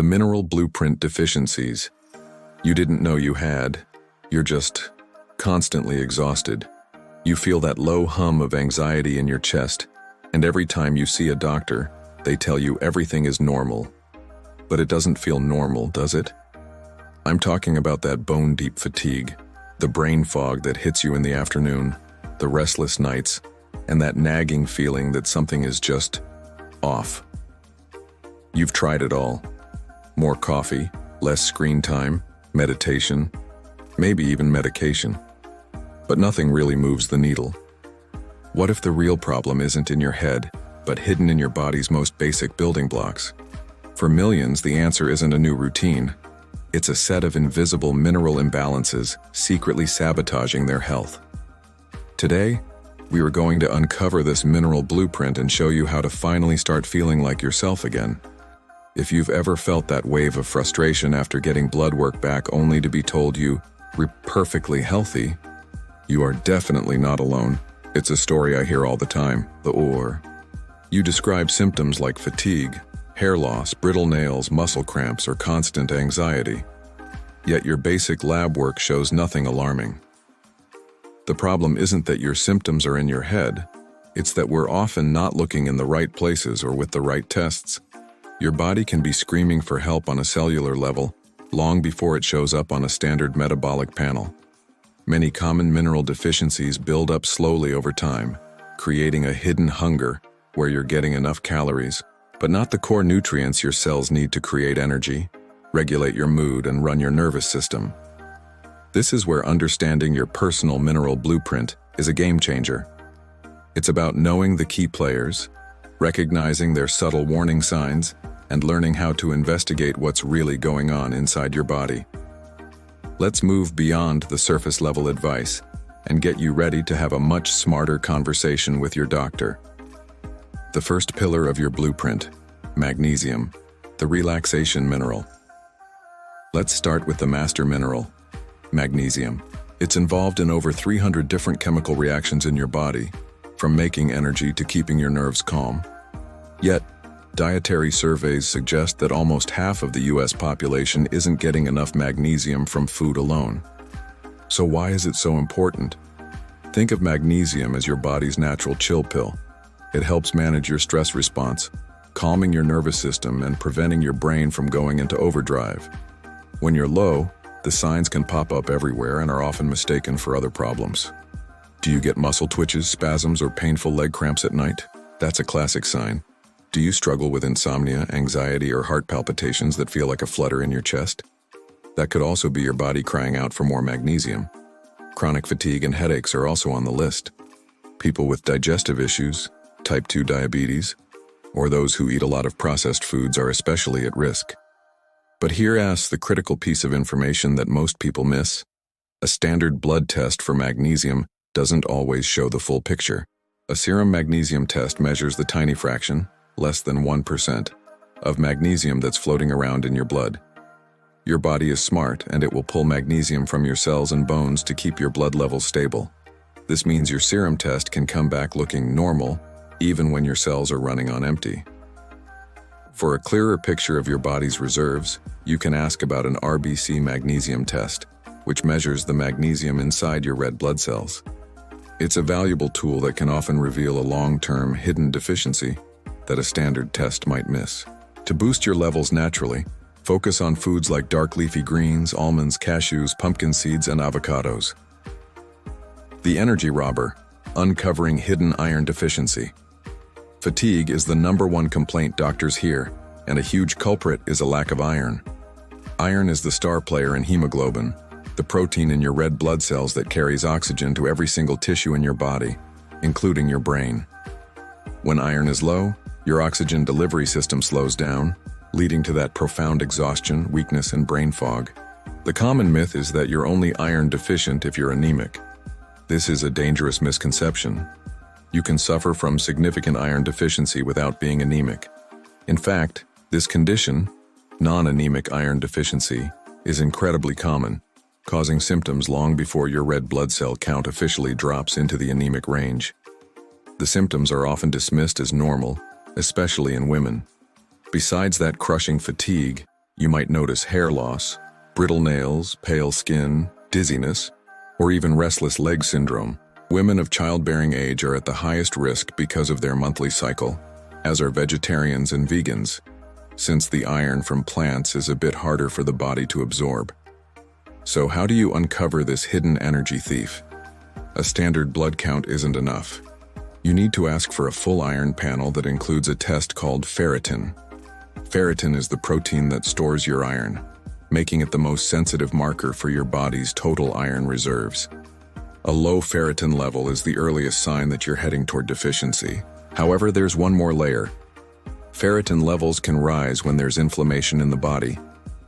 The mineral blueprint deficiencies. You didn't know you had. You're just constantly exhausted. You feel that low hum of anxiety in your chest, and every time you see a doctor, they tell you everything is normal. But it doesn't feel normal, does it? I'm talking about that bone-deep fatigue, the brain fog that hits you in the afternoon, the restless nights, and that nagging feeling that something is just off. You've tried it all. More coffee, less screen time, meditation, maybe even medication. But nothing really moves the needle. What if the real problem isn't in your head, but hidden in your body's most basic building blocks? For millions, the answer isn't a new routine. It's a set of invisible mineral imbalances secretly sabotaging their health. Today, we are going to uncover this mineral blueprint and show you how to finally start feeling like yourself again. If you've ever felt that wave of frustration after getting blood work back only to be told you were perfectly healthy, you are definitely not alone. It's a story I hear all the time, You describe symptoms like fatigue, hair loss, brittle nails, muscle cramps, or constant anxiety. Yet your basic lab work shows nothing alarming. The problem isn't that your symptoms are in your head, it's that we're often not looking in the right places or with the right tests. Your body can be screaming for help on a cellular level long before it shows up on a standard metabolic panel. Many common mineral deficiencies build up slowly over time, creating a hidden hunger where you're getting enough calories, but not the core nutrients your cells need to create energy, regulate your mood, and run your nervous system. This is where understanding your personal mineral blueprint is a game changer. It's about knowing the key players, recognizing their subtle warning signs, and learning how to investigate what's really going on inside your body. Let's move beyond the surface-level advice and get you ready to have a much smarter conversation with your doctor. The first pillar of your blueprint, magnesium, the relaxation mineral. Let's start with the master mineral, magnesium. It's involved in over 300 different chemical reactions in your body, from making energy to keeping your nerves calm. Yet, dietary surveys suggest that almost half of the US population isn't getting enough magnesium from food alone. So why is it so important? Think of magnesium as your body's natural chill pill. It helps manage your stress response, calming your nervous system and preventing your brain from going into overdrive. When you're low, the signs can pop up everywhere and are often mistaken for other problems. Do you get muscle twitches, spasms, or painful leg cramps at night? That's a classic sign. Do you struggle with insomnia, anxiety, or heart palpitations that feel like a flutter in your chest? That could also be your body crying out for more magnesium. Chronic fatigue and headaches are also on the list. People with digestive issues, type 2 diabetes, or those who eat a lot of processed foods are especially at risk. But here's the critical piece of information that most people miss. A standard blood test for magnesium doesn't always show the full picture. A serum magnesium test measures the tiny fraction, less than 1%, of magnesium that's floating around in your blood. Your body is smart, and it will pull magnesium from your cells and bones to keep your blood levels stable. This means your serum test can come back looking normal, even when your cells are running on empty. For a clearer picture of your body's reserves, you can ask about an RBC magnesium test, which measures the magnesium inside your red blood cells. It's a valuable tool that can often reveal a long-term hidden deficiency that a standard test might miss. To boost your levels naturally, focus on foods like dark leafy greens, almonds, cashews, pumpkin seeds, and avocados. The energy robber, uncovering hidden iron deficiency. Fatigue is the #1 complaint doctors hear, and a huge culprit is a lack of iron. Iron is the star player in hemoglobin, the protein in your red blood cells that carries oxygen to every single tissue in your body, including your brain. When iron is low, your oxygen delivery system slows down, leading to that profound exhaustion, weakness, and brain fog. The common myth is that you're only iron deficient if you're anemic. This is a dangerous misconception. You can suffer from significant iron deficiency without being anemic. In fact, this condition, non-anemic iron deficiency, is incredibly common, causing symptoms long before your red blood cell count officially drops into the anemic range. The symptoms are often dismissed as normal, especially in women. Besides that crushing fatigue, You might notice hair loss, brittle nails, pale skin, dizziness, or even restless leg syndrome. Women of childbearing age are at the highest risk because of their monthly cycle, as are vegetarians and vegans, since the iron from plants is a bit harder for the body to absorb. So how do you uncover this hidden energy thief? A standard blood count isn't enough. You need to ask for a full iron panel that includes a test called ferritin. Ferritin is the protein that stores your iron, making it the most sensitive marker for your body's total iron reserves. A low ferritin level is the earliest sign that you're heading toward deficiency. However, there's one more layer. Ferritin levels can rise when there's inflammation in the body.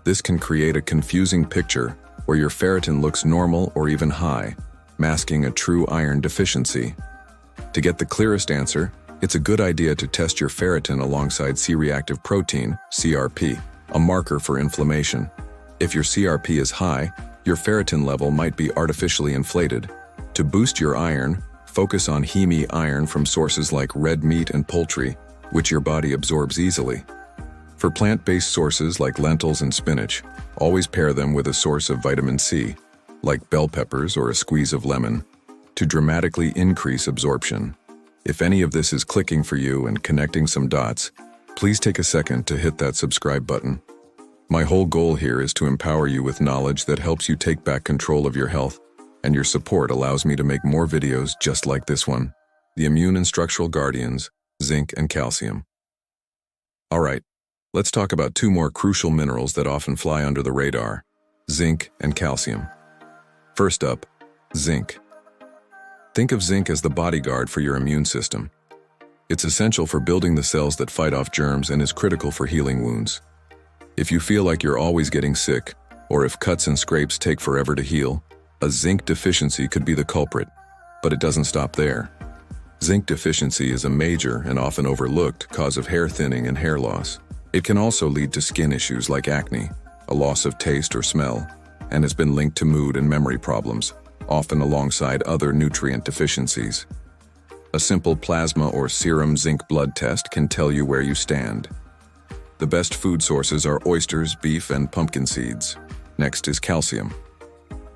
This can create a confusing picture where your ferritin looks normal or even high, masking a true iron deficiency. To get the clearest answer, it's a good idea to test your ferritin alongside C-reactive protein, CRP, a marker for inflammation. If your CRP is high, your ferritin level might be artificially inflated. To boost your iron, focus on heme iron from sources like red meat and poultry, which your body absorbs easily. For plant-based sources like lentils and spinach, always pair them with a source of vitamin C, like bell peppers or a squeeze of lemon, to dramatically increase absorption. If any of this is clicking for you and connecting some dots, please take a second to hit that subscribe button. My whole goal here is to empower you with knowledge that helps you take back control of your health, and your support allows me to make more videos just like this one. The immune and structural guardians, zinc and calcium. Alright, let's talk about two more crucial minerals that often fly under the radar, zinc and calcium. First up, zinc. Think of zinc as the bodyguard for your immune system. It's essential for building the cells that fight off germs and is critical for healing wounds. If you feel like you're always getting sick, or if cuts and scrapes take forever to heal, a zinc deficiency could be the culprit. But it doesn't stop there. Zinc deficiency is a major and often overlooked cause of hair thinning and hair loss. It can also lead to skin issues like acne, a loss of taste or smell, and has been linked to mood and memory problems, often alongside other nutrient deficiencies. A simple plasma or serum zinc blood test can tell you where you stand. The best food sources are oysters, beef, and pumpkin seeds. Next is calcium.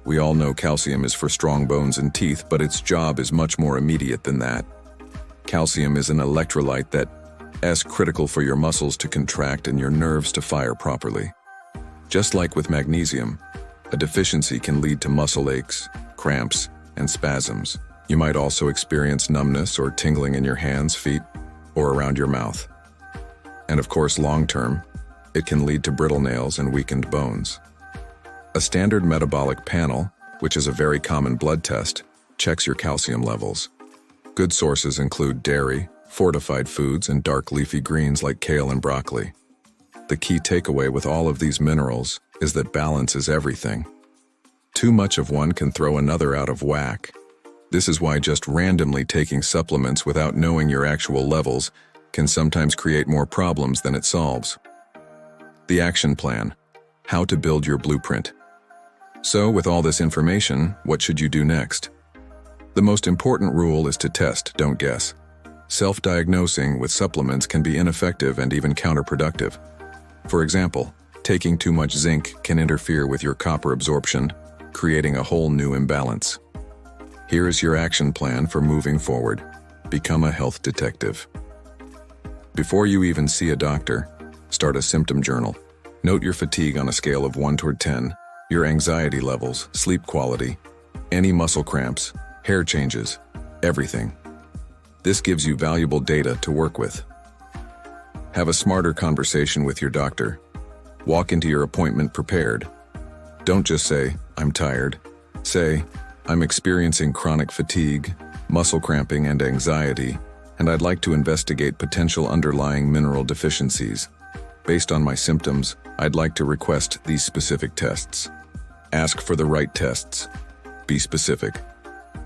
We all know calcium is for strong bones and teeth, but its job is much more immediate than that. Calcium is an electrolyte that is critical for your muscles to contract and your nerves to fire properly. Just like with magnesium, a deficiency can lead to muscle aches, cramps, and spasms. You might also experience numbness or tingling in your hands, feet, or around your mouth. And of course, long-term, it can lead to brittle nails and weakened bones. A standard metabolic panel, which is a very common blood test, checks your calcium levels. Good sources include dairy, fortified foods, and dark leafy greens like kale and broccoli. The key takeaway with all of these minerals is that balance is everything. Too much of one can throw another out of whack. This is why just randomly taking supplements without knowing your actual levels can sometimes create more problems than it solves. The action plan: how to build your blueprint. So, with all this information, what should you do next? The most important rule is to test, don't guess. Self-diagnosing with supplements can be ineffective and even counterproductive. For example, taking too much zinc can interfere with your copper absorption, creating a whole new imbalance. Here is your action plan for moving forward. Become a health detective. Before you even see a doctor, start a symptom journal. Note your fatigue on a scale of 1 toward 10, your anxiety levels, sleep quality, any muscle cramps, hair changes, everything. This gives you valuable data to work with. Have a smarter conversation with your doctor. Walk into your appointment prepared. Don't just say, "I'm tired." Say, "I'm experiencing chronic fatigue, muscle cramping, and anxiety, and I'd like to investigate potential underlying mineral deficiencies. Based on my symptoms, I'd like to request these specific tests." Ask for the right tests. Be specific.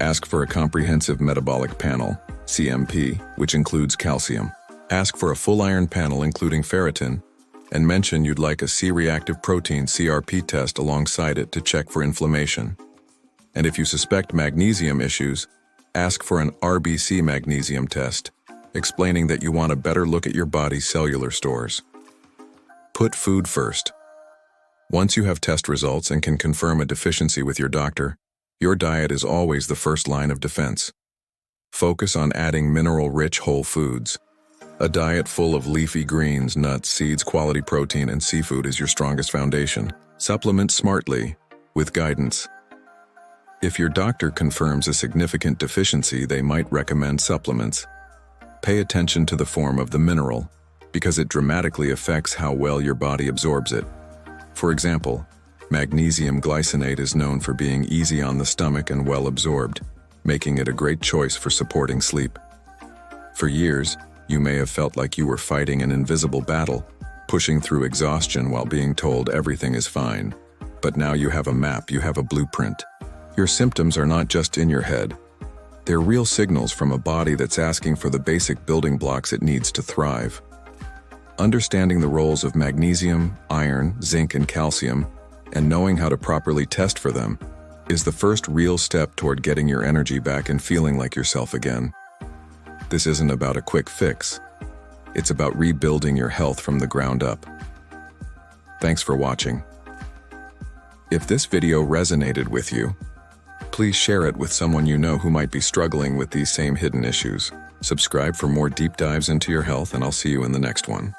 Ask for a comprehensive metabolic panel, CMP, which includes calcium. Ask for a full iron panel including ferritin, and mention you'd like a C-reactive protein CRP test alongside it to check for inflammation. And if you suspect magnesium issues, ask for an RBC magnesium test, explaining that you want a better look at your body's cellular stores. Put food first. Once you have test results and can confirm a deficiency with your doctor, your diet is always the first line of defense. Focus on adding mineral-rich whole foods. A diet full of leafy greens, nuts, seeds, quality protein, and seafood is your strongest foundation. Supplement smartly, with guidance. If your doctor confirms a significant deficiency, they might recommend supplements. Pay attention to the form of the mineral, because it dramatically affects how well your body absorbs it. For example, magnesium glycinate is known for being easy on the stomach and well absorbed, making it a great choice for supporting sleep. For years, you may have felt like you were fighting an invisible battle, pushing through exhaustion while being told everything is fine. But now you have a map, you have a blueprint. Your symptoms are not just in your head. They're real signals from a body that's asking for the basic building blocks it needs to thrive. Understanding the roles of magnesium, iron, zinc, and calcium, and knowing how to properly test for them, is the first real step toward getting your energy back and feeling like yourself again. This isn't about a quick fix. It's about rebuilding your health from the ground up. Thanks for watching. If this video resonated with you, please share it with someone you know who might be struggling with these same hidden issues. Subscribe for more deep dives into your health, and I'll see you in the next one.